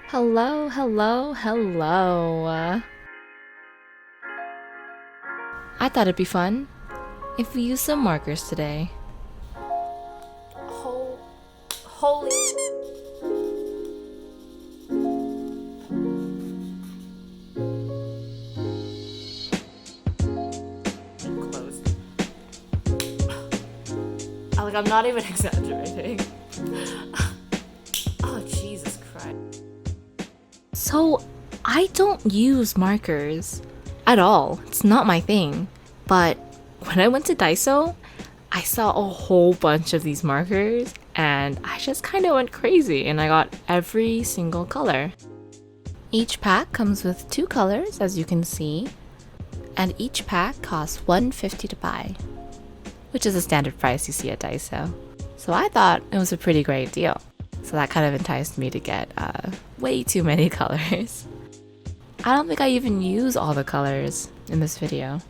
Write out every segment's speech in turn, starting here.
Hello, hello, hello. I thought it'd be fun if we use some markers today. Holy. Close. I'm not even exaggerating. Oh, Jesus Christ. So, I don't use markers at all. It's not my thing. But when I went to Daiso, I saw a whole bunch of these markers and I just kind of went crazy and I got every single color. Each pack comes with 2 colors, as you can see, and each pack costs $1.50 to buy, which is a standard price you see at Daiso. So I thought it was a pretty great deal. So that kind of enticed me to get way too many colors. I don't think I even use all the colors in this video.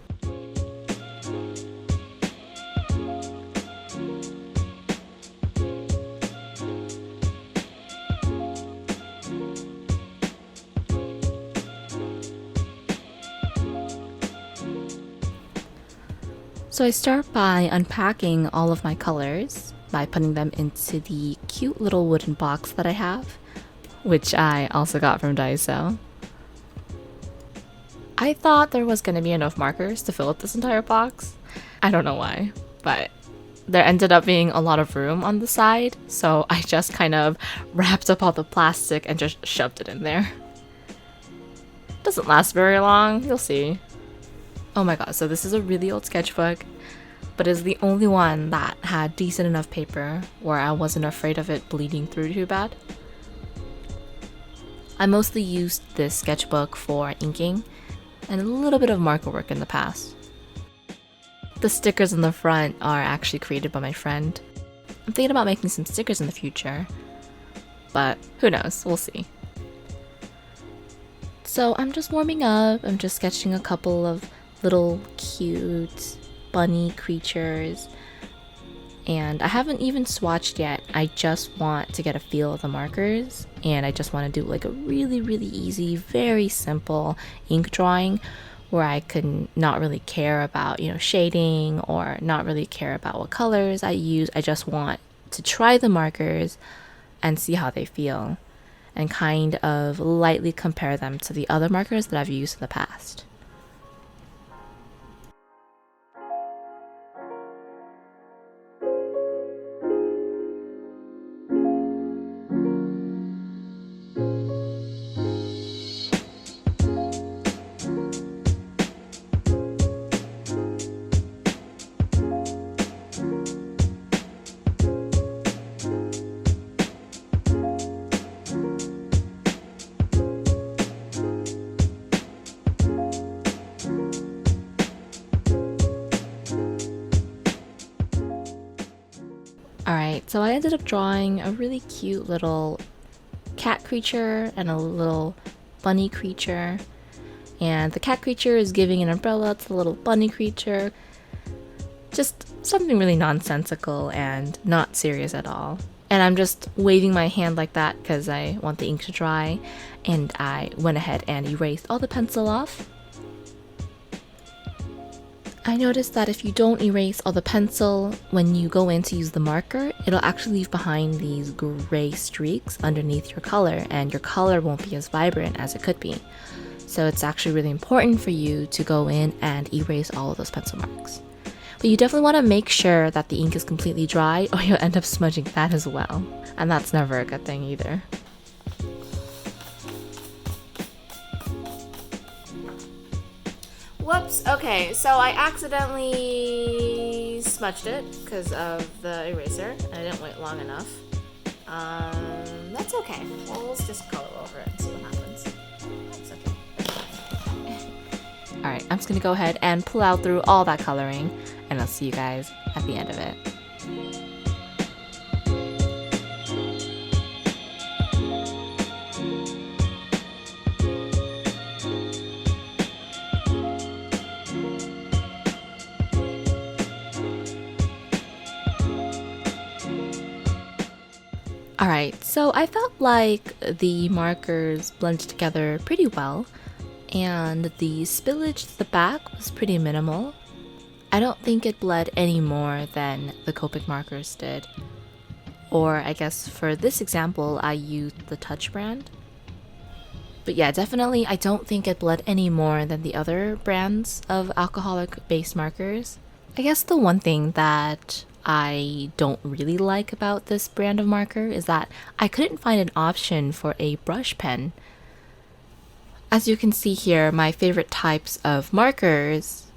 So I start by unpacking all of my colors by putting them into the cute little wooden box that I have, which I also got from Daiso. I thought there was going to be enough markers to fill up this entire box. I don't know why, but there ended up being a lot of room on the side, so I just kind of wrapped up all the plastic and just shoved it in there. Doesn't last very long, you'll see. Oh my god, so this is a really old sketchbook, but it's the only one that had decent enough paper where I wasn't afraid of it bleeding through too bad. I mostly used this sketchbook for inking and a little bit of marker work in the past. The stickers in the front are actually created by my friend. I'm thinking about making some stickers in the future, but who knows, we'll see. So I'm just warming up, I'm just sketching a couple of little cute bunny creatures, and I haven't even swatched yet. I just want to get a feel of the markers, and I just want to do like a really easy, very simple ink drawing where I can not really care about, shading, or not really care about what colors I use. I just want to try the markers and see how they feel and kind of lightly compare them to the other markers that I've used in the past. Alright, so I ended up drawing a really cute little cat creature and a little bunny creature. And the cat creature is giving an umbrella to the little bunny creature. Just something really nonsensical and not serious at all. And I'm just waving my hand like that because I want the ink to dry. And I went ahead and erased all the pencil off. I noticed that if you don't erase all the pencil, when you go in to use the marker, it'll actually leave behind these gray streaks underneath your color, and your color won't be as vibrant as it could be. So it's actually really important for you to go in and erase all of those pencil marks. But you definitely want to make sure that the ink is completely dry or you'll end up smudging that as well. And that's never a good thing either. Whoops. Okay, so I accidentally smudged it because of the eraser, and I didn't wait long enough. That's okay. Well, let's just color over it and see what happens. That's okay. Alright, I'm just gonna go ahead and plow through all that coloring, and I'll see you guys at the end of it. Alright, so I felt like the markers blended together pretty well, and the spillage to the back was pretty minimal. I don't think it bled any more than the Copic markers did. Or I guess for this example, I used the Touch brand. But yeah, definitely I don't think it bled any more than the other brands of alcoholic-based markers. I guess the one thing that I don't really like about this brand of marker is that I couldn't find an option for a brush pen. As you can see here, my favorite types of markers,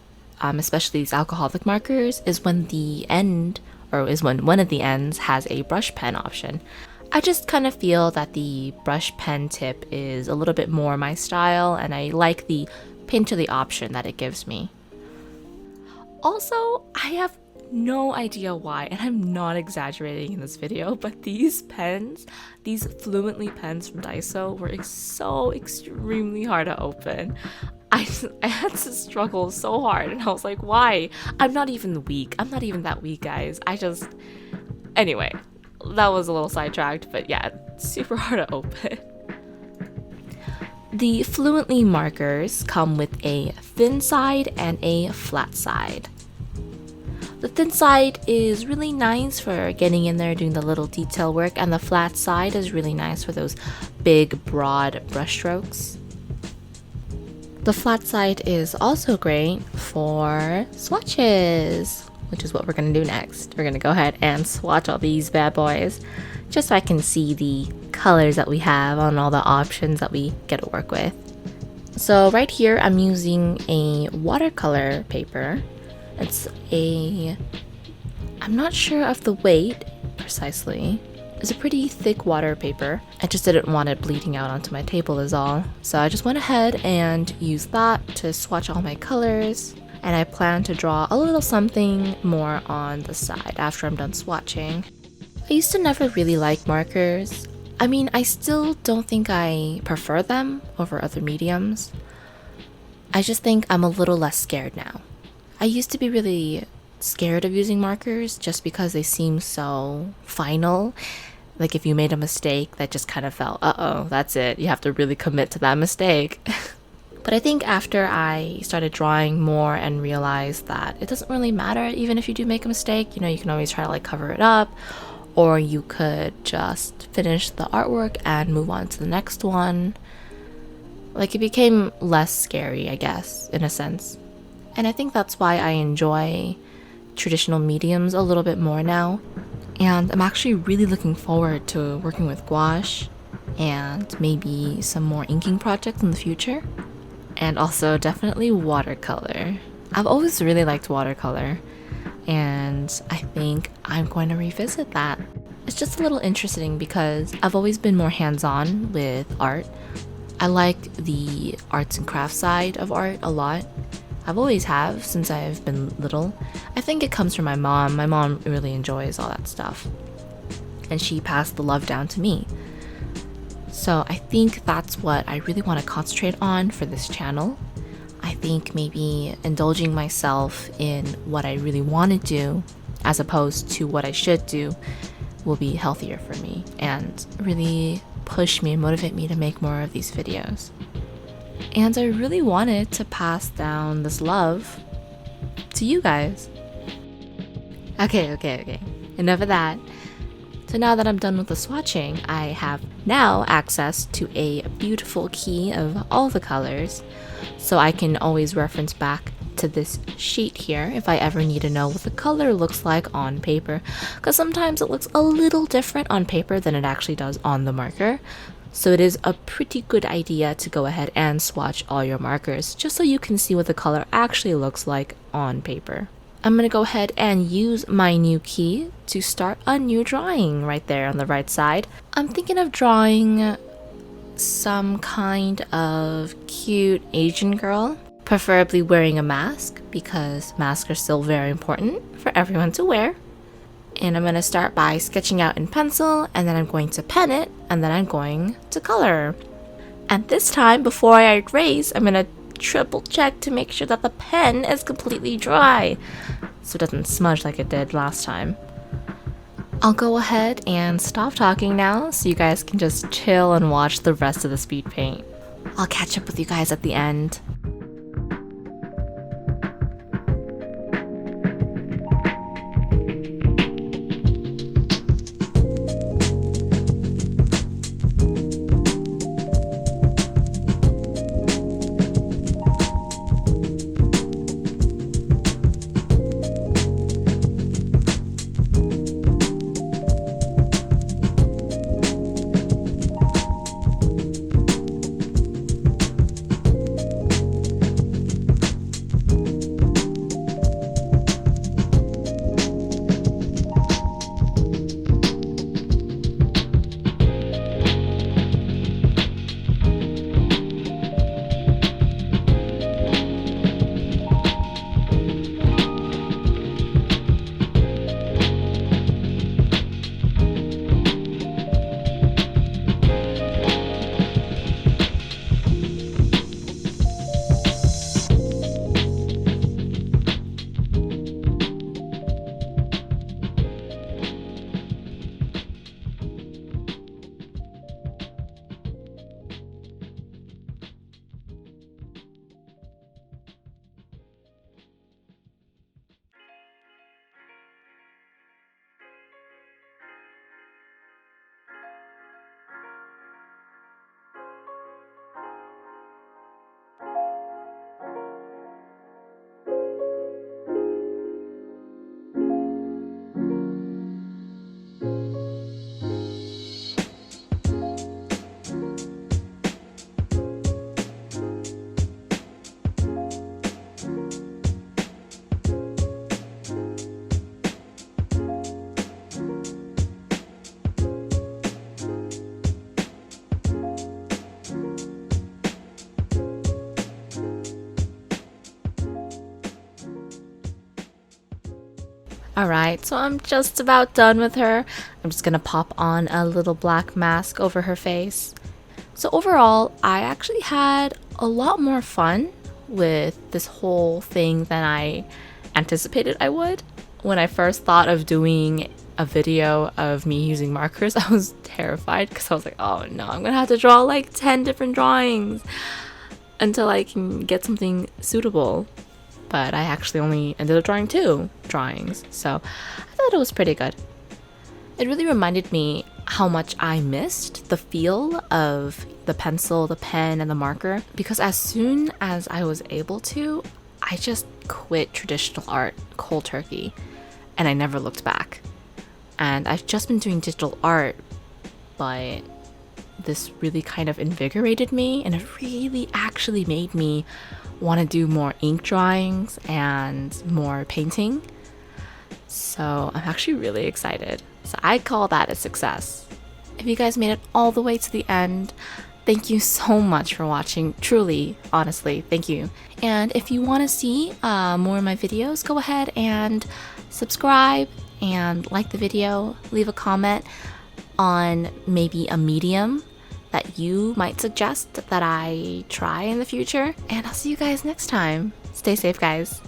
especially these alcoholic markers, is when when one of the ends has a brush pen option. I just kind of feel that the brush pen tip is a little bit more my style, and I like the pinch of the option that it gives me. Also, I have no idea why, and I'm not exaggerating in this video, but these pens, these Fluently pens from Daiso, were so extremely hard to open. I had to struggle so hard, and I was like, why? I'm not even weak. I'm not even that weak, guys. Anyway, that was a little sidetracked, but yeah, super hard to open. The Fluently markers come with a thin side and a flat side. The thin side is really nice for getting in there doing the little detail work, and the flat side is really nice for those big, broad brush strokes. The flat side is also great for swatches, which is what we're going to do next. We're going to go ahead and swatch all these bad boys, just so I can see the colors that we have on all the options that we get to work with. So right here, I'm using a watercolor paper. I'm not sure of the weight precisely. It's a pretty thick water paper. I just didn't want it bleeding out onto my table is all. So I just went ahead and used that to swatch all my colors. And I plan to draw a little something more on the side after I'm done swatching. I used to never really like markers. I mean, I still don't think I prefer them over other mediums. I just think I'm a little less scared now. I used to be really scared of using markers just because they seem so final. Like if you made a mistake, that just kind of felt, uh-oh, that's it. You have to really commit to that mistake. But I think after I started drawing more and realized that it doesn't really matter even if you do make a mistake, you know, you can always try to like cover it up, or you could just finish the artwork and move on to the next one. Like it became less scary, I guess, in a sense. And I think that's why I enjoy traditional mediums a little bit more now. And I'm actually really looking forward to working with gouache and maybe some more inking projects in the future. And also definitely watercolor. I've always really liked watercolor, and I think I'm going to revisit that. It's just a little interesting because I've always been more hands-on with art. I like the arts and crafts side of art a lot. I've always have since I've been little. I think it comes from my mom. My mom really enjoys all that stuff, and she passed the love down to me. So I think that's what I really want to concentrate on for this channel. I think maybe indulging myself in what I really want to do as opposed to what I should do will be healthier for me and really push me and motivate me to make more of these videos. And I really wanted to pass down this love to you guys. Okay. Enough of that. So now that I'm done with the swatching, I have now access to a beautiful key of all the colors, so I can always reference back to this sheet here if I ever need to know what the color looks like on paper, because sometimes it looks a little different on paper than it actually does on the marker. So it is a pretty good idea to go ahead and swatch all your markers just so you can see what the color actually looks like on paper. I'm going to go ahead and use my new key to start a new drawing right there on the right side. I'm thinking of drawing some kind of cute Asian girl, preferably wearing a mask because masks are still very important for everyone to wear. And I'm going to start by sketching out in pencil, and then I'm going to pen it, and then I'm going to color. And this time, before I erase, I'm going to triple check to make sure that the pen is completely dry so it doesn't smudge like it did last time. I'll go ahead and stop talking now so you guys can just chill and watch the rest of the speed paint. I'll catch up with you guys at the end. Alright, so I'm just about done with her. I'm just gonna pop on a little black mask over her face. So overall, I actually had a lot more fun with this whole thing than I anticipated I would. When I first thought of doing a video of me using markers, I was terrified because I was like, oh no, I'm gonna have to draw like 10 different drawings until I can get something suitable. But I actually only ended up drawing 2 drawings, so I thought it was pretty good. It really reminded me how much I missed the feel of the pencil, the pen, and the marker, because as soon as I was able to, I just quit traditional art cold turkey, and I never looked back. And I've just been doing digital art, but this really kind of invigorated me, and it really actually made me want to do more ink drawings and more painting. So I'm actually really excited. So I call that a success. If you guys made it all the way to the end, thank you so much for watching. Truly, honestly, thank you. And if you want to see more of my videos, go ahead and subscribe and like the video. Leave a comment on maybe a medium that you might suggest that I try in the future. And I'll see you guys next time. Stay safe, guys.